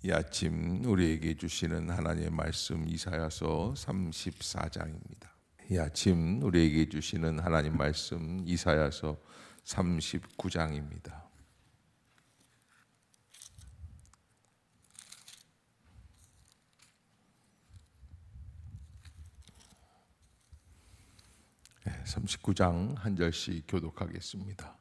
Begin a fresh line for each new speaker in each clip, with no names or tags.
이 아침 우리에게 주시는 하나님의 말씀 이사야서 34장입니다. 이 아침 우리에게 주시는 하나님 말씀 이사야서 39장입니다. 네, 39장 한 절씩 교독하겠습니다.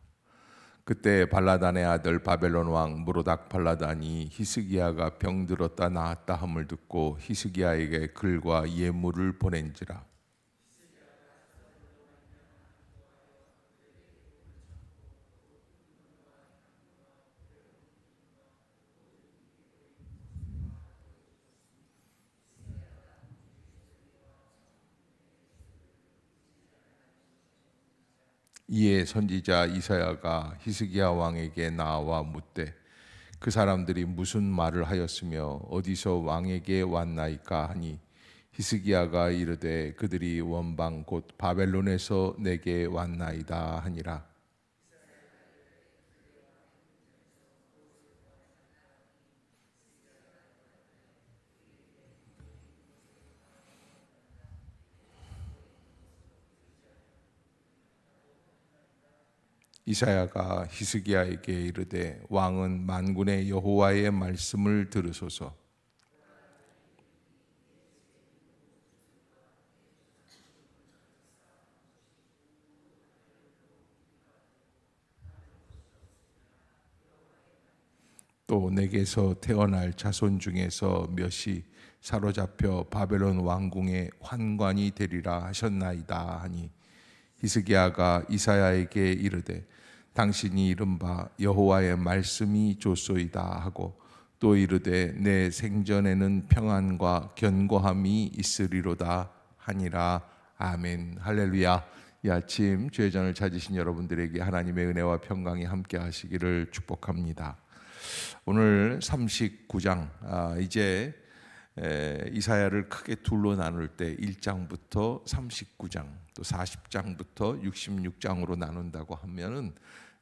그때 발라단의 아들 바벨론 왕 무로닥 발라단이 히스기야가 병들었다 나았다 함을 듣고 히스기야에게 글과 예물을 보낸지라. 이에 선지자 이사야가 히스기야 왕에게 나와 묻되 그 사람들이 무슨 말을 하였으며 어디서 왕에게 왔나이까 하니 히스기야가 이르되 그들이 원방 곧 바벨론에서 내게 왔나이다 하니라. 이사야가 히스기야에게 이르되 왕은 만군의 여호와의 말씀을 들으소서. 또 내게서 태어날 자손 중에서 몇이 사로잡혀 바벨론 왕궁의 환관이 되리라 하셨나이다 하니 히스기야가 이사야에게 이르되 당신이 이른바 여호와의 말씀이 좋소이다 하고 또 이르되 내 생전에는 평안과 견고함이 있으리로다 하니라. 아멘. 할렐루야. 이 아침 주의 전을 찾으신 여러분들에게 하나님의 은혜와 평강이 함께 하시기를 축복합니다. 오늘 39장 이제 이사야를 크게 둘로 나눌 때 1장부터 39장 또 40장부터 66장으로 나눈다고 하면은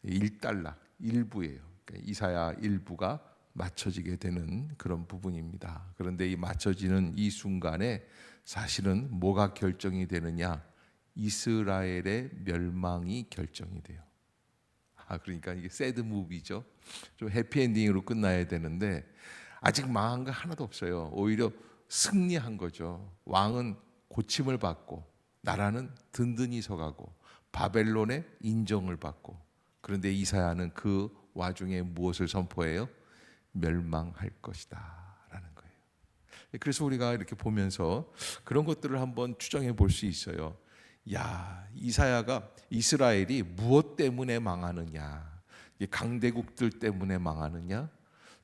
1단락 1부예요. 그러니까 이사야 1부가 맞춰지게 되는 그런 부분입니다. 그런데 이 맞춰지는 이 순간에 사실은 뭐가 결정이 되느냐? 이스라엘의 멸망이 결정이 돼요. 그러니까 이게 새드 무비죠. 좀 해피엔딩으로 끝나야 되는데 아직 망한 거 하나도 없어요. 오히려 승리한 거죠. 왕은 고침을 받고 나라는 든든히 서가고 바벨론의 인정을 받고, 그런데 이사야는 그 와중에 무엇을 선포해요? 멸망할 것이다 라는 거예요. 그래서 우리가 이렇게 보면서 그런 것들을 한번 추정해 볼 수 있어요. 이사야가 이스라엘이 무엇 때문에 망하느냐? 강대국들 때문에 망하느냐?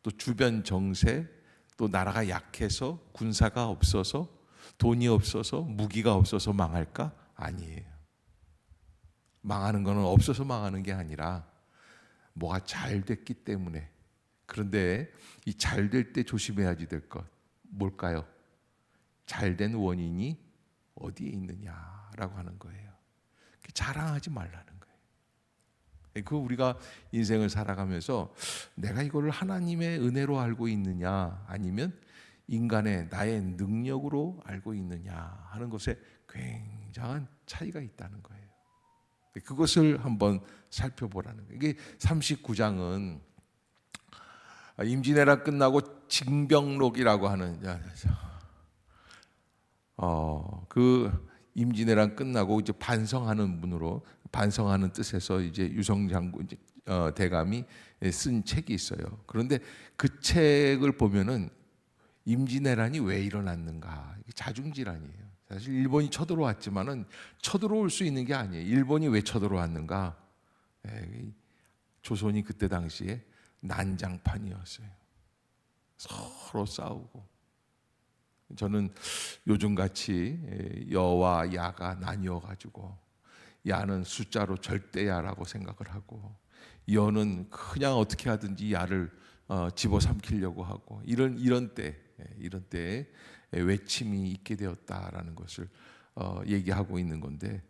또 주변 정세, 또 나라가 약해서, 군사가 없어서, 돈이 없어서, 무기가 없어서 망할까? 아니에요. 망하는 거는 없어서 망하는 게 아니라 뭐가 잘 됐기 때문에. 그런데 이 잘 될 때 조심해야지 될 것 뭘까요? 잘 된 원인이 어디에 있느냐라고 하는 거예요. 자랑하지 말라는 거예요. 그 우리가 인생을 살아가면서 내가 이거를 하나님의 은혜로 알고 있느냐 아니면 인간의 나의 능력으로 알고 있느냐 하는 것에 굉장한 차이가 있다는 거예요. 그것을 한번 살펴보라는 거예요. 이게 39장은 임진왜란 끝나고 징병록이라고 하는 그 임진왜란 끝나고 이제 반성하는 문으로, 반성하는 뜻에서 이제 유성 장군 대감이 쓴 책이 있어요. 그런데 그 책을 보면은 임진왜란이 왜 일어났는가? 자중질환이에요. 사실 일본이 쳐들어왔지만은 쳐들어올 수 있는 게 아니에요. 일본이 왜 쳐들어왔는가? 조선이 그때 당시에 난장판이었어요. 서로 싸우고. 저는 요즘같이 여와 야가 나뉘어 가지고 야는 숫자로 절대야라고 생각을 하고 여는 그냥 어떻게 하든지 야를 집어삼키려고 하고 이런 때에 외침이 있게 되었다라는 것을 얘기하고 있는 건데,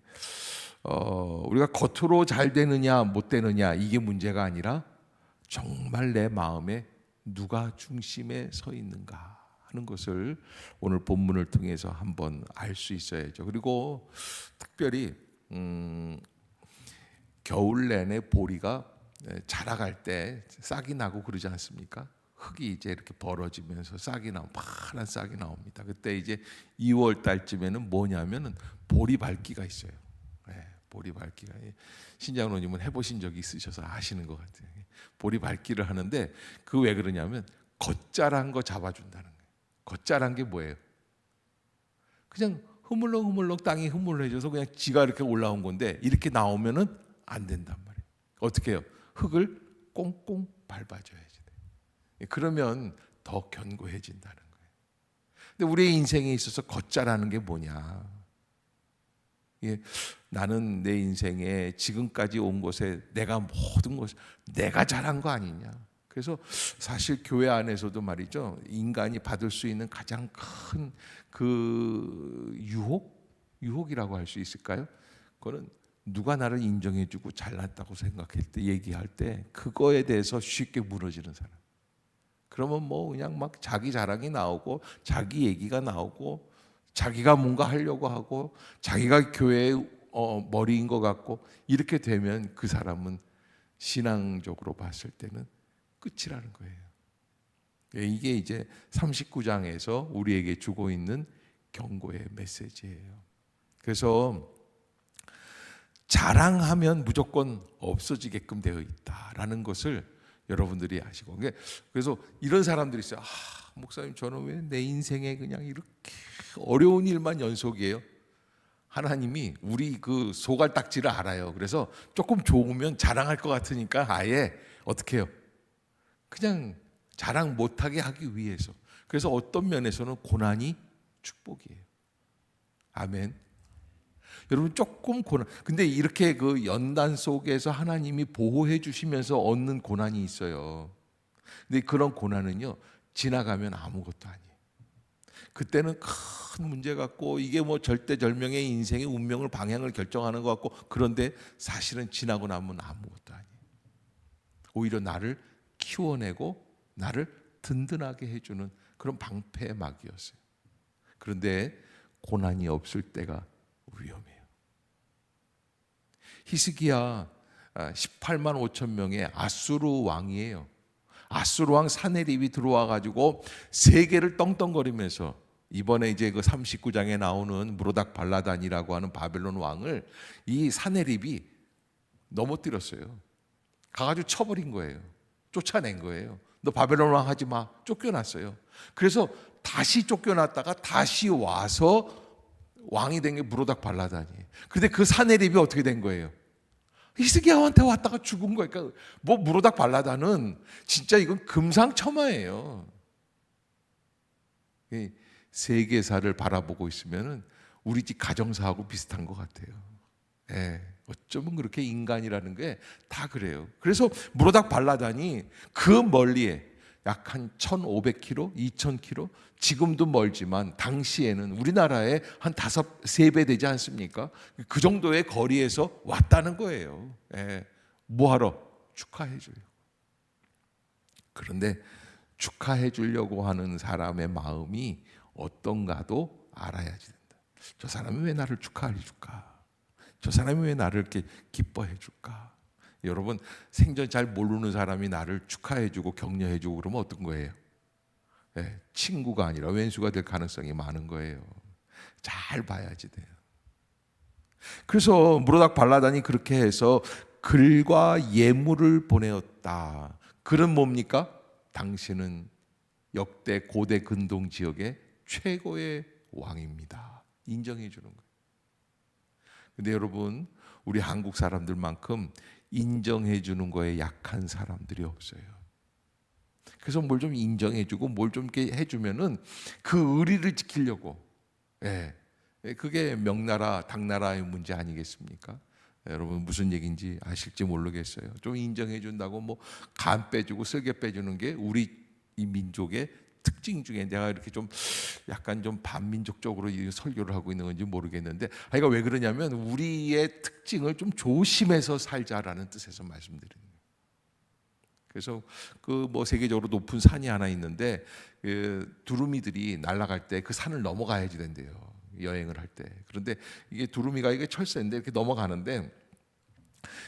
우리가 겉으로 잘 되느냐 못 되느냐 이게 문제가 아니라 정말 내 마음에 누가 중심에 서 있는가 하는 것을 오늘 본문을 통해서 한번 알 수 있어야죠. 그리고 특별히 겨울 내내 보리가 자라갈 때 싹이 나고 그러지 않습니까? 흙이 이제 이렇게 벌어지면서 싹이 나오 파란 싹이 나옵니다. 그때 이제 2월 달쯤에는 뭐냐면은 보리 밟기가 있어요. 보리 밟기가. 신장로님은 해보신 적이 있으셔서 아시는 것 같아요. 보리 밟기를 하는데 그 왜 그러냐면 겉자란 거 잡아준다는 거예요. 겉자란 게 뭐예요? 그냥 흐물렁흐물렁 땅이 흐물해져서 그냥 지가 이렇게 올라온 건데 이렇게 나오면은 안 된단 말이에요. 어떻게 해요? 흙을 꽁꽁 밟아줘야지. 그러면 더 견고해진다는 거예요. 근데 우리의 인생에 있어서 겉자라는 게 뭐냐? 나는 내 인생에 지금까지 온 곳에 내가 모든 것을 내가 잘한 거 아니냐? 그래서 사실 교회 안에서도 말이죠, 인간이 받을 수 있는 가장 큰 그 유혹이라고 할 수 있을까요? 그거는 누가 나를 인정해주고 잘났다고 생각할 때, 얘기할 때 그거에 대해서 쉽게 무너지는 사람. 그러면 뭐 그냥 막 자기 자랑이 나오고 자기 얘기가 나오고 자기가 뭔가 하려고 하고 자기가 교회의 머리인 것 같고 이렇게 되면 그 사람은 신앙적으로 봤을 때는 끝이라는 거예요. 이게 이제 39장에서 우리에게 주고 있는 경고의 메시지예요. 그래서 자랑하면 무조건 없어지게끔 되어 있다라는 것을 여러분들이 아시고, 그래서 이런 사람들이 있어요. 목사님, 저는 왜 내 인생에 그냥 이렇게 어려운 일만 연속이에요? 하나님이 우리 그 소갈딱지를 알아요. 그래서 조금 좋으면 자랑할 것 같으니까 아예 어떻게 해요? 그냥 자랑 못하게 하기 위해서. 그래서 어떤 면에서는 고난이 축복이에요. 아멘. 여러분, 조금 고난, 근데 이렇게 그 연단 속에서 하나님이 보호해 주시면서 얻는 고난이 있어요. 근데 그런 고난은요, 지나가면 아무것도 아니에요. 그때는 큰 문제 같고 이게 뭐 절대절명의 인생의 운명을 방향을 결정하는 것 같고, 그런데 사실은 지나고 나면 아무것도 아니에요. 오히려 나를 키워내고 나를 든든하게 해주는 그런 방패의 막이었어요. 그런데 고난이 없을 때가 위험해요. 히스기야 18만 5천 명의 아수르 왕이에요. 아수르 왕 사네립이 들어와 가지고 세계를 떵떵거리면서, 이번에 이제 그 39장에 나오는 무로닥 발라단이라고 하는 바벨론 왕을 이 사네립이 넘어뜨렸어요. 가가지고 쳐버린 거예요. 쫓아낸 거예요. 너 바벨론 왕 하지 마. 쫓겨났어요. 그래서 다시 쫓겨났다가 다시 와서 왕이 된 게 무로닥 발라단이에요. 그런데 그 사네립이 어떻게 된 거예요? 히스기야한테 왔다가 죽은 거예요. 그러니까 뭐 무로닥 발라단은 진짜 이건 금상첨화예요. 세계사를 바라보고 있으면은 우리 집 가정사하고 비슷한 것 같아요. 어쩌면 그렇게 인간이라는 게 다 그래요. 그래서 무로닥 발라단이 그 멀리에 약 한 1,500km, 2,000km, 지금도 멀지만 당시에는 우리나라에 한 3배 되지 않습니까? 그 정도의 거리에서 왔다는 거예요. 뭐하러? 축하해 줘요. 그런데 축하해 주려고 하는 사람의 마음이 어떤가도 알아야지 된다. 저 사람이 왜 나를 축하해 줄까? 저 사람이 왜 나를 이렇게 기뻐해 줄까? 여러분, 생전 잘 모르는 사람이 나를 축하해 주고 격려해 주고 그러면 어떤 거예요? 친구가 아니라 왼수가 될 가능성이 많은 거예요. 잘 봐야지 돼요. 그래서 무로닥 발라단이 그렇게 해서 글과 예물을 보내었다. 글은 뭡니까? 당신은 역대 고대 근동 지역의 최고의 왕입니다. 인정해 주는 거예요. 근데 여러분, 우리 한국 사람들만큼 인정해 주는 거에 약한 사람들이 없어요. 그래서 뭘 좀 인정해 주고 뭘 좀 이렇게 해주면은 그 의리를 지키려고. 그게 명나라 당나라의 문제 아니겠습니까? 여러분, 무슨 얘기인지 아실지 모르겠어요. 좀 인정해 준다고 뭐 간 빼주고 쓸개 빼주는 게 우리 이 민족의 특징 중에, 내가 이렇게 좀 약간 좀 반민족적으로 이 설교를 하고 있는 건지 모르겠는데, 이거 왜 그러냐면 우리의 특징을 좀 조심해서 살자라는 뜻에서 말씀드리는 거예요. 그래서 그 뭐 세계적으로 높은 산이 하나 있는데 그 두루미들이 날아갈 때 그 산을 넘어가야지 된대요. 여행을 할 때. 그런데 이게 두루미가 이게 철새인데 이렇게 넘어가는데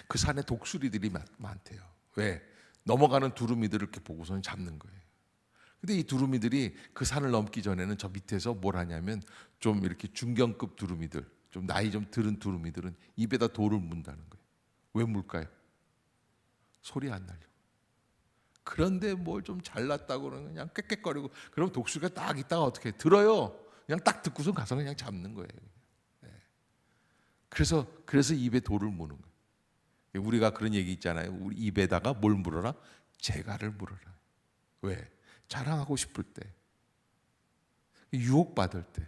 그 산에 독수리들이 많대요. 왜? 넘어가는 두루미들을 이렇게 보고서는 잡는 거예요. 근데 이 두루미들이 그 산을 넘기 전에는 저 밑에서 뭘 하냐면 좀 이렇게 중견급 두루미들, 좀 나이 좀 들은 두루미들은 입에다 돌을 문다는 거예요. 왜 물까요? 소리 안 나려. 그런데 뭘 좀 잘났다고 그러면 그냥 꽥꽥거리고, 그럼 독수리가 딱 있다가 어떻게 해? 들어요. 그냥 딱 듣고서 가서 그냥 잡는 거예요. 네. 그래서 입에 돌을 무는 거예요. 우리가 그런 얘기 있잖아요. 우리 입에다가 뭘 물어라? 재갈을 물어라. 왜? 자랑하고 싶을 때, 유혹받을 때,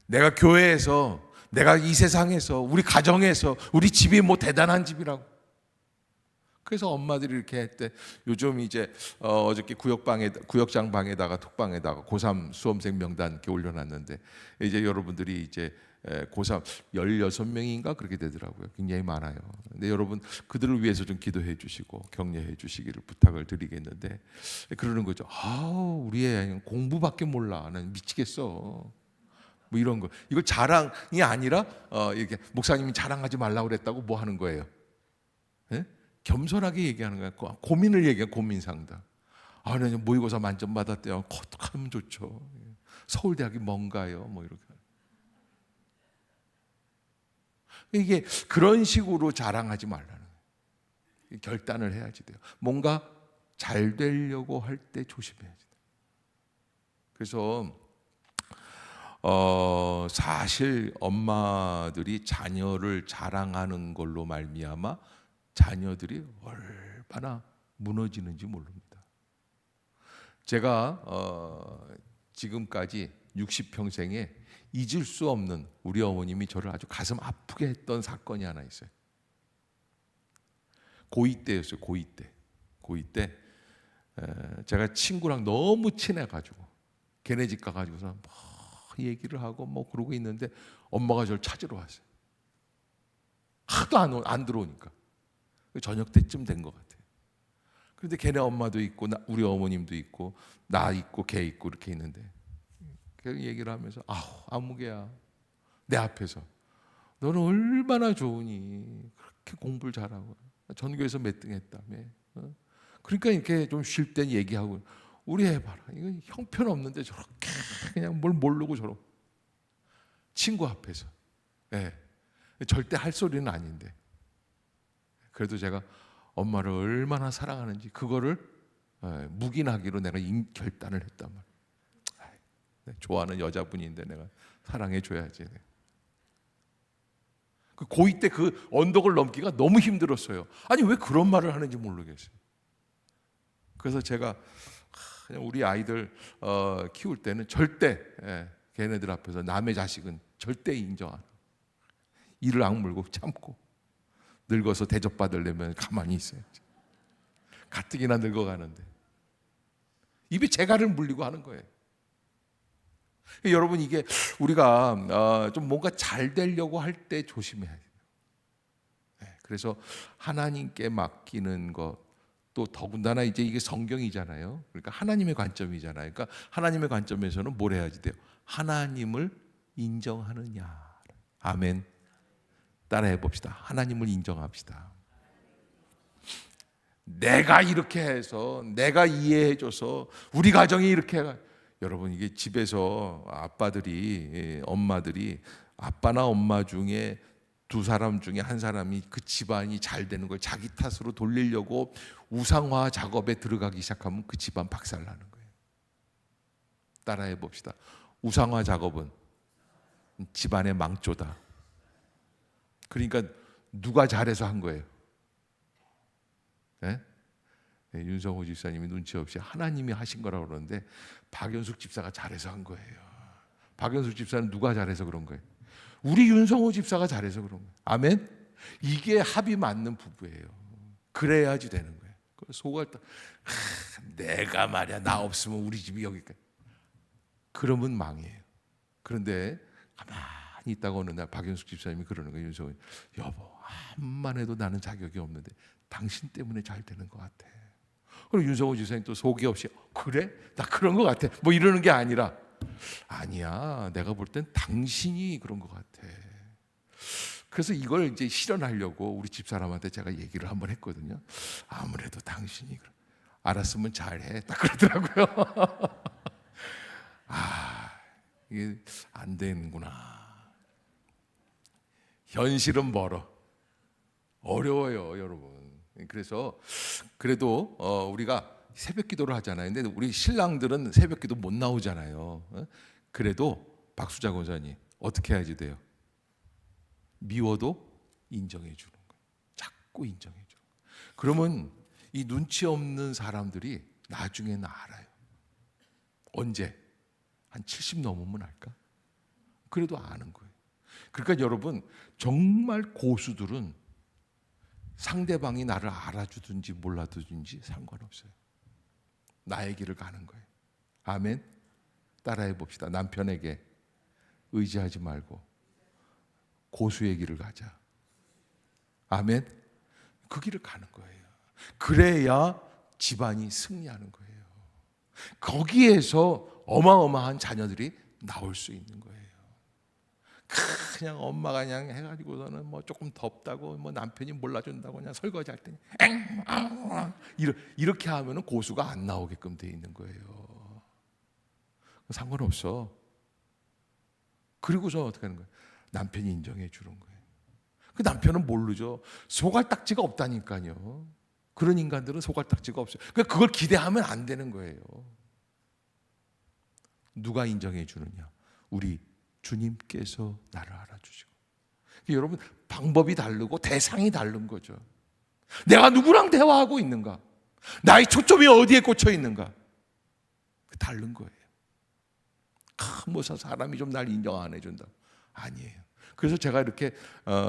내가 교회에서, 내가 이 세상에서, 우리 가정에서, 우리 집이 뭐 대단한 집이라고. 그래서 엄마들이 이렇게 할 때, 요즘 이제 어저께 구역장 방에다가 톡방에다가 고3 수험생 명단 이렇게 올려놨는데, 이제 여러분들이 이제 고3 16명인가 그렇게 되더라고요. 굉장히 많아요. 근데 여러분 그들을 위해서 좀 기도해 주시고 격려해 주시기를 부탁을 드리겠는데, 그러는 거죠. 아우, 우리 애 공부밖에 몰라. 난 미치겠어. 뭐 이런 거. 이거 자랑이 아니라 이렇게 목사님이 자랑하지 말라고 그랬다고 뭐 하는 거예요? 예? 겸손하게 얘기하는 거야. 고민을 얘기해. 고민 상담. 아, 나 모의고사 만점 받았대요. 어떡하면 좋죠. 서울대학이 뭔가요? 뭐 이렇게. 이게 그런 식으로 자랑하지 말라는 거예요. 결단을 해야지 돼요. 뭔가 잘 되려고 할 때 조심해야지 돼요. 그래서 사실 엄마들이 자녀를 자랑하는 걸로 말미암아 자녀들이 얼마나 무너지는지 모릅니다. 제가 지금까지 60평생에 잊을 수 없는 우리 어머님이 저를 아주 가슴 아프게 했던 사건이 하나 있어요. 고2 때였어요. 고2 때 제가 친구랑 너무 친해가지고 걔네 집 가가지고서 뭐 얘기를 하고 뭐 그러고 있는데 엄마가 저를 찾으러 왔어요. 하도 안 들어오니까 저녁 때쯤 된 것 같아요. 그런데 걔네 엄마도 있고 우리 어머님도 있고 나 있고 걔 있고 이렇게 있는데 그 얘기를 하면서 아무개야, 내 앞에서 너는 얼마나 좋으니 그렇게 공부를 잘하고 전교에서 몇 등 했다며. 그러니까 이렇게 좀 쉴 땐 얘기하고, 우리 애 봐라, 이거 형편없는데 저렇게 그냥 뭘 모르고 저러. 친구 앞에서. 네. 절대 할 소리는 아닌데 그래도 제가 엄마를 얼마나 사랑하는지 그거를 묵인하기로 내가 결단을 했단 말이에요. 좋아하는 여자분인데 내가 사랑해 줘야지. 그 고2 때 그 언덕을 넘기가 너무 힘들었어요. 아니 왜 그런 말을 하는지 모르겠어요. 그래서 제가 그냥 우리 아이들 키울 때는 절대 걔네들 앞에서 남의 자식은 절대 인정 안 하고 이를 악물고 참고 늙어서 대접받으려면 가만히 있어야지. 가뜩이나 늙어가는데 입에 재갈을 물리고 하는 거예요. 여러분 이게 우리가 좀 뭔가 잘 되려고 할 때 조심해야 돼요. 그래서 하나님께 맡기는 것, 또 더군다나 이제 이게 성경이잖아요. 그러니까 하나님의 관점이잖아요. 그러니까 하나님의 관점에서는 뭘 해야지 돼요? 하나님을 인정하느냐. 아멘. 따라해 봅시다. 하나님을 인정합시다. 내가 이렇게 해서, 내가 이해해줘서, 우리 가정이 이렇게 해가. 여러분 이게 집에서 아빠들이, 엄마들이 아빠나 엄마 중에 두 사람 중에 한 사람이 그 집안이 잘 되는 걸 자기 탓으로 돌리려고 우상화 작업에 들어가기 시작하면 그 집안 박살나는 거예요. 따라해 봅시다. 우상화 작업은 집안의 망조다. 그러니까 누가 잘해서 한 거예요? 네? 네, 윤성호 집사님이 눈치 없이 하나님이 하신 거라고 그러는데 박연숙 집사가 잘해서 한 거예요. 박연숙 집사는 누가 잘해서 그런 거예요? 우리 윤성호 집사가 잘해서 그런 거예요. 아멘? 이게 합이 맞는 부부예요. 그래야지 되는 거예요. 속을 딱 내가 말이야 나 없으면 우리 집이 여기까지. 그러면 망해요. 그런데 가만히 있다가 어느 날 박연숙 집사님이 그러는 거예요. 윤성호, 여보, 암만 해도 나는 자격이 없는데 당신 때문에 잘 되는 것 같아. 그리고 윤성호 지사님 또 속이 없이 그래? 나 그런 것 같아. 뭐 이러는 게 아니라 아니야. 내가 볼 땐 당신이 그런 것 같아. 그래서 이걸 이제 실현하려고 우리 집사람한테 제가 얘기를 한번 했거든요. 아무래도 당신이 알았으면 잘해. 딱 그러더라고요. 아, 이게 안 되는구나. 현실은 멀어. 어려워요, 여러분. 그래서 그래도 우리가 새벽 기도를 하잖아요. 근데 우리 신랑들은 새벽 기도 못 나오잖아요. 그래도 박수자 권사님 어떻게 해야지 돼요? 미워도 인정해 주는 거예요. 자꾸 인정해 주는 거예요. 그러면 이 눈치 없는 사람들이 나중에는 알아요. 언제? 한 70 넘으면 알까? 그래도 아는 거예요. 그러니까 여러분, 정말 고수들은 상대방이 나를 알아주든지 몰라주든지 상관없어요. 나의 길을 가는 거예요. 아멘. 따라해 봅시다. 남편에게 의지하지 말고 고수의 길을 가자. 아멘. 그 길을 가는 거예요. 그래야 집안이 승리하는 거예요. 거기에서 어마어마한 자녀들이 나올 수 있는 거예요. 그냥 엄마가 그냥 해가지고서는 뭐 조금 덥다고 뭐 남편이 몰라준다고 그냥 설거지할 때 이렇게 하면은 고수가 안 나오게끔 돼 있는 거예요. 상관없어. 그리고서 어떻게 하는 거예요? 남편이 인정해 주는 거예요. 그 남편은 모르죠. 소갈딱지가 없다니까요. 그런 인간들은 소갈딱지가 없어요. 그러니까 그걸 기대하면 안 되는 거예요. 누가 인정해 주느냐? 우리 주님께서 나를 알아주시고. 여러분, 방법이 다르고 대상이 다른 거죠. 내가 누구랑 대화하고 있는가? 나의 초점이 어디에 꽂혀 있는가? 다른 거예요. 뭐 사람이 좀 날 인정 안 해준다. 아니에요. 그래서 제가 이렇게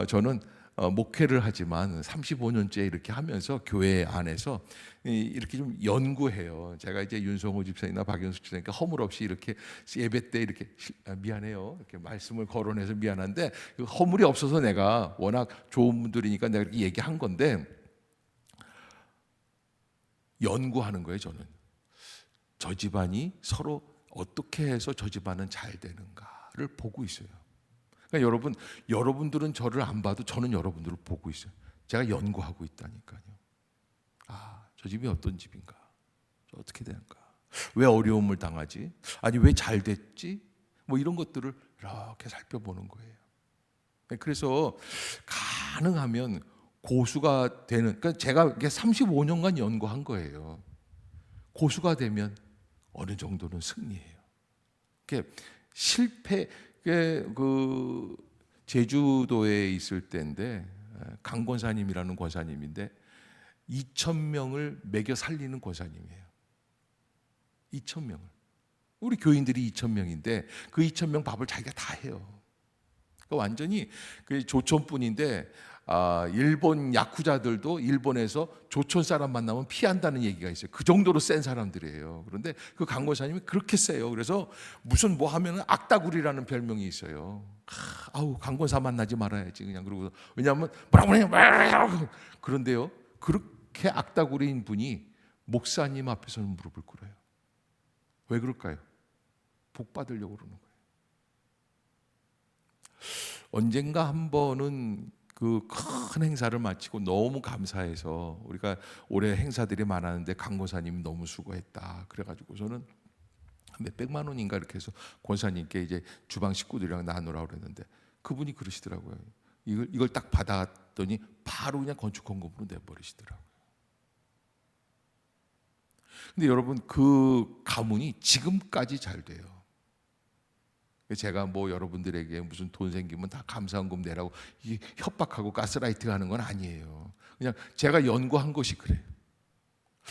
저는 목회를 하지만 35년째 이렇게 하면서 교회 안에서 이렇게 좀 연구해요. 제가 이제 윤성호 집사님이나 박연수 집사님께 허물없이 이렇게 예배 때 이렇게 미안해요. 이렇게 말씀을 거론해서 미안한데 허물이 없어서 내가 워낙 좋은 분들이니까 내가 이렇게 얘기한 건데 연구하는 거예요. 저는 저 집안이 서로 어떻게 해서 저 집안은 잘 되는가를 보고 있어요. 그러니까 여러분들은 저를 안 봐도 저는 여러분들을 보고 있어요. 제가 연구하고 있다니까요. 아, 저 집이 어떤 집인가? 저 어떻게 되는가? 왜 어려움을 당하지? 아니, 왜 잘 됐지? 뭐 이런 것들을 이렇게 살펴보는 거예요. 그래서 가능하면 고수가 되는, 그러니까 제가 35년간 연구한 거예요. 고수가 되면 어느 정도는 승리해요. 실패, 그 제주도에 있을 때인데 강 권사님이라는 권사님인데 2,000명을 먹여 살리는 권사님이에요. 2,000명을. 우리 교인들이 2,000명인데 그 2,000명 밥을 자기가 다 해요. 그러니까 완전히 그 조촌뿐인데 일본 야쿠자들도 일본에서 조촌 사람 만나면 피한다는 얘기가 있어요. 그 정도로 센 사람들이에요. 그런데 그 강권사님이 그렇게 세요. 그래서 무슨 뭐 하면은 악다구리라는 별명이 있어요. 아우, 강권사 만나지 말아야지 그냥. 그러고 왜냐하면 뭐라고 해요. 그런데요, 그렇게 악다구리인 분이 목사님 앞에서는 무릎을 꿇어요. 왜 그럴까요? 복 받으려고 그러는 거예요. 언젠가 한 번은 그 큰 행사를 마치고 너무 감사해서 우리가 올해 행사들이 많았는데 강 권사님이 너무 수고했다. 그래가지고 저는 몇 백만 원인가 이렇게 해서 권사님께 이제 주방 식구들이랑 나누라고 그랬는데 그분이 그러시더라고요. 이걸 딱 받았더니 바로 그냥 건축헌금으로 내버리시더라고요. 근데 여러분, 그 가문이 지금까지 잘 돼요. 제가 뭐 여러분들에게 무슨 돈 생기면 다 감사헌금 내라고 협박하고 가스라이팅 하는 건 아니에요. 그냥 제가 연구한 것이 그래요.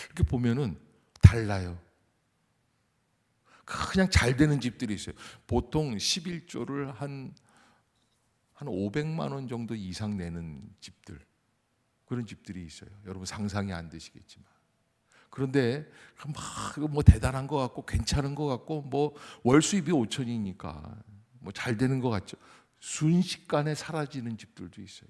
이렇게 보면은 달라요. 그냥 잘 되는 집들이 있어요. 보통 11조를 한 500만 원 정도 이상 내는 집들, 그런 집들이 있어요. 여러분 상상이 안 되시겠지만. 그런데 막 뭐 대단한 것 같고 괜찮은 것 같고 뭐 월 수입이 5천이니까 뭐 잘 되는 것 같죠. 순식간에 사라지는 집들도 있어요.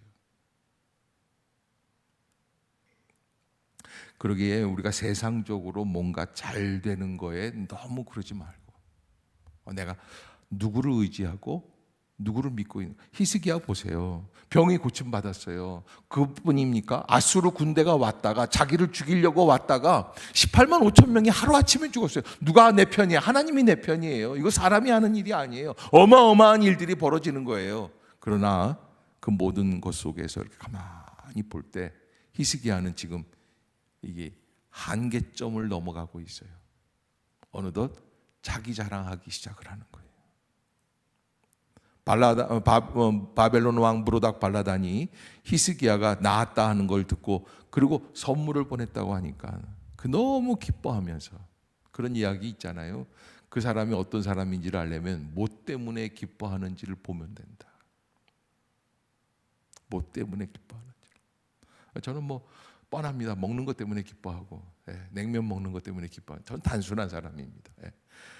그러기에 우리가 세상적으로 뭔가 잘 되는 거에 너무 그러지 말고 내가 누구를 의지하고 누구를 믿고 있는. 히스기야 보세요. 병이 고침받았어요. 그뿐입니까? 아수르 군대가 왔다가 자기를 죽이려고 왔다가 18만 5천 명이 하루아침에 죽었어요. 누가 내 편이야? 하나님이 내 편이에요. 이거 사람이 하는 일이 아니에요. 어마어마한 일들이 벌어지는 거예요. 그러나 그 모든 것 속에서 이렇게 가만히 볼 때 히스기야는 지금 이게 한계점을 넘어가고 있어요. 어느덧 자기 자랑하기 시작을 하는 거예요. 바벨론 왕 브로닥 발라단이 히스기야가 나았다 하는 걸 듣고 그리고 선물을 보냈다고 하니까 그 너무 기뻐하면서 그런 이야기 있잖아요. 그 사람이 어떤 사람인지를 알려면 뭐 때문에 기뻐하는지를 보면 된다. 뭐 때문에 기뻐하는지. 저는 뭐 뻔합니다. 먹는 것 때문에 기뻐하고 냉면 먹는 것 때문에 기뻐하고 저는 단순한 사람입니다.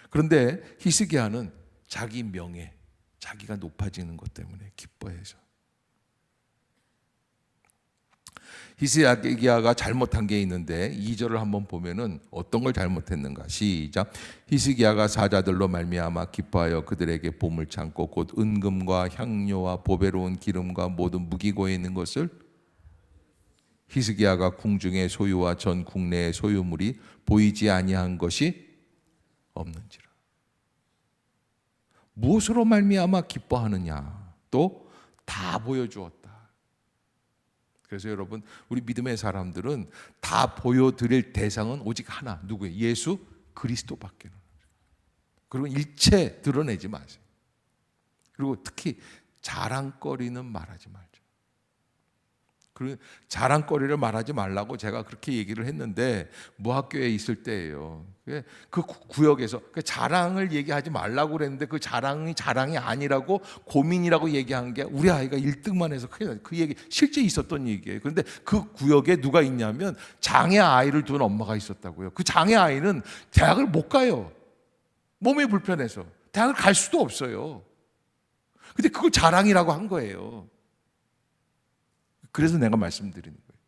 그런데 히스기야는 자기 명예, 자기가 높아지는 것 때문에 기뻐해서. 히스기야가 잘못한 게 있는데 2절을 한번 보면은 어떤 걸 잘못했는가. 시작. 히스기야가 사자들로 말미암아 기뻐하여 그들에게 보물 창고 곧 은금과 향료와 보배로운 기름과 모든 무기고에 있는 것을 히스기야가 궁중의 소유와 전 국내의 소유물이 보이지 아니한 것이 없는지라. 무엇으로 말미암아 기뻐하느냐? 또 다 보여주었다. 그래서 여러분, 우리 믿음의 사람들은 다 보여드릴 대상은 오직 하나. 누구예요? 예수 그리스도밖에는. 그리고 일체 드러내지 마세요. 그리고 특히 자랑거리는 말하지 말죠. 그 자랑거리를 말하지 말라고 제가 그렇게 얘기를 했는데 무학교에 있을 때예요. 그 구역에서 그 자랑을 얘기하지 말라고 그랬는데 그 자랑이 아니라고 고민이라고 얘기한 게 우리 아이가 1등만 해서 큰일 나요. 그 얘기 실제 있었던 얘기예요. 그런데 그 구역에 누가 있냐면 장애 아이를 둔 엄마가 있었다고요. 그 장애 아이는 대학을 못 가요. 몸이 불편해서 대학을 갈 수도 없어요. 근데 그걸 자랑이라고 한 거예요. 그래서 내가 말씀드리는 거예요.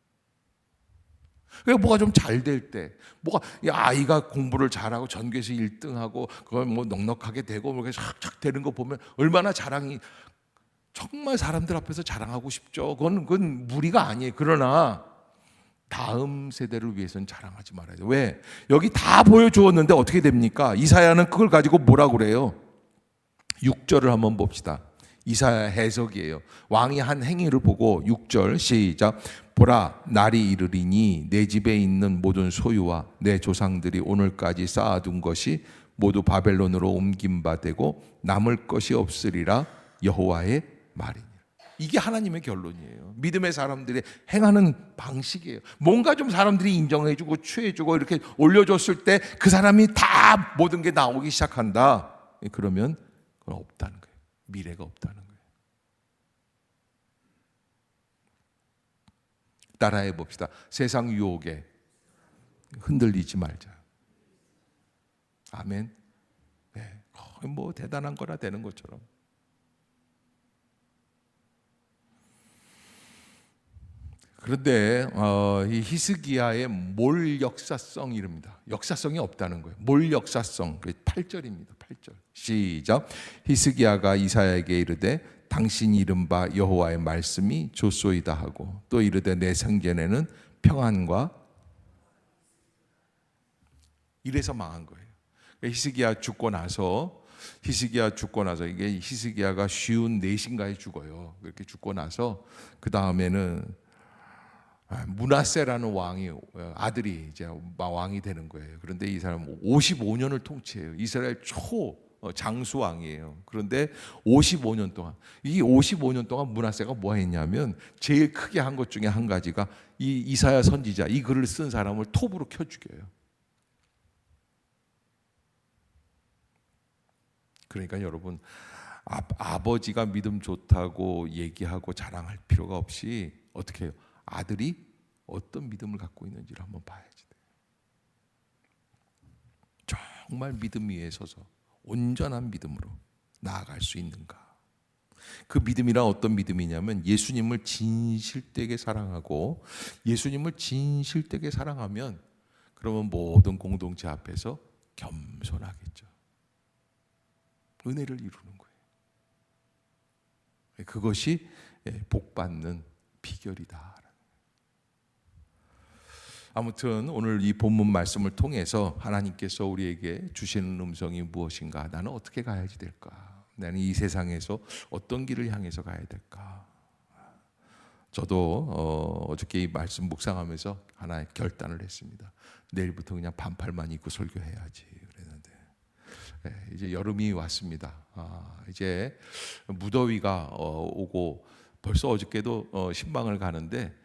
그러니까 뭐가 좀 잘 될 때, 뭐가 아이가 공부를 잘하고 전교에서 1등하고 그걸 뭐 넉넉하게 되고 뭐 착착 되는 거 보면 얼마나 자랑이, 정말 사람들 앞에서 자랑하고 싶죠. 그건 무리가 아니에요. 그러나 다음 세대를 위해서는 자랑하지 말아야 돼요. 왜? 여기 다 보여주었는데 어떻게 됩니까? 이사야는 그걸 가지고 뭐라 그래요? 6절을 한번 봅시다. 이사야 해석이에요. 왕이 한 행위를 보고 6절 시작. 보라, 날이 이르리니 내 집에 있는 모든 소유와 내 조상들이 오늘까지 쌓아둔 것이 모두 바벨론으로 옮김바 되고 남을 것이 없으리라 여호와의 말이니라. 이게 하나님의 결론이에요. 믿음의 사람들이 행하는 방식이에요. 뭔가 좀 사람들이 인정해주고 취해주고 이렇게 올려줬을 때 그 사람이 다 모든 게 나오기 시작한다. 그러면 그건 없다는 거예요. 미래가 없다는 거예요. 따라해 봅시다. 세상 유혹에 흔들리지 말자. 아멘. 네. 뭐 대단한 거나 되는 것처럼. 그런데 이 히스기야의 몰 역사성이랍니다. 역사성이 없다는 거예요. 몰 역사성. 8절입니다. 8절. 시작. 히스기야가 이사야에게 이르되 당신이 이른바 여호와의 말씀이 좋소이다 하고 또 이르되 내 생전에는 평안과 이래서 망한 거예요. 히스기야 죽고 나서 이게 히스기야가 쉬운 넷인가에 죽어요. 그렇게 죽고 나서 그 다음에는 므낫세라는 왕이 아들이 이제 왕이 되는 거예요. 그런데 이 사람은 55년을 통치해요. 이스라엘 장수 왕이에요. 그런데 55년 동안 이 55년 동안 므낫세가 뭐 했냐면 제일 크게 한 것 중에 한 가지가 이 이사야 선지자 이 글을 쓴 사람을 톱으로 켜 죽여요. 그러니까 여러분 아버지가 믿음 좋다고 얘기하고 자랑할 필요가 없이 어떻게 해요? 아들이 어떤 믿음을 갖고 있는지를 한번 봐야지 돼요. 정말 믿음 위에 서서 온전한 믿음으로 나아갈 수 있는가? 그 믿음이란 어떤 믿음이냐면 예수님을 진실되게 사랑하고 예수님을 진실되게 사랑하면 그러면 모든 공동체 앞에서 겸손하겠죠. 은혜를 이루는 거예요. 그것이 복받는 비결이다. 아무튼 오늘 이 본문 말씀을 통해서 하나님께서 우리에게 주시는 음성이 무엇인가? 나는 어떻게 가야지 될까? 나는 이 세상에서 어떤 길을 향해서 가야 될까? 저도 어저께 이 말씀 묵상하면서 하나의 결단을 했습니다. 내일부터 그냥 반팔만 입고 설교해야지 그랬는데 이제 여름이 왔습니다. 이제 무더위가 오고 벌써 어저께도 신방을 가는데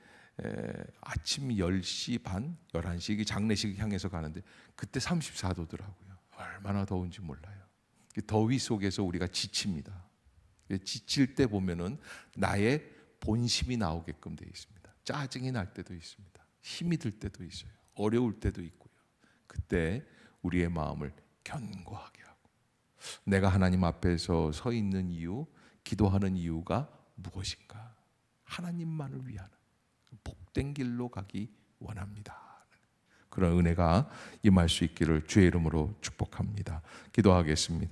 아침 10시 반, 11시 장례식 향해서 가는데 그때 34도더라고요. 얼마나 더운지 몰라요. 더위 속에서 우리가 지칩니다. 지칠 때 보면은 나의 본심이 나오게끔 되어 있습니다. 짜증이 날 때도 있습니다. 힘이 들 때도 있어요. 어려울 때도 있고요. 그때 우리의 마음을 견고하게 하고 내가 하나님 앞에서 서 있는 이유, 기도하는 이유가 무엇인가? 하나님만을 위하는 복된 길로 가기 원합니다. 그런 은혜가 임할 수 있기를 주의 이름으로 축복합니다. 기도하겠습니다.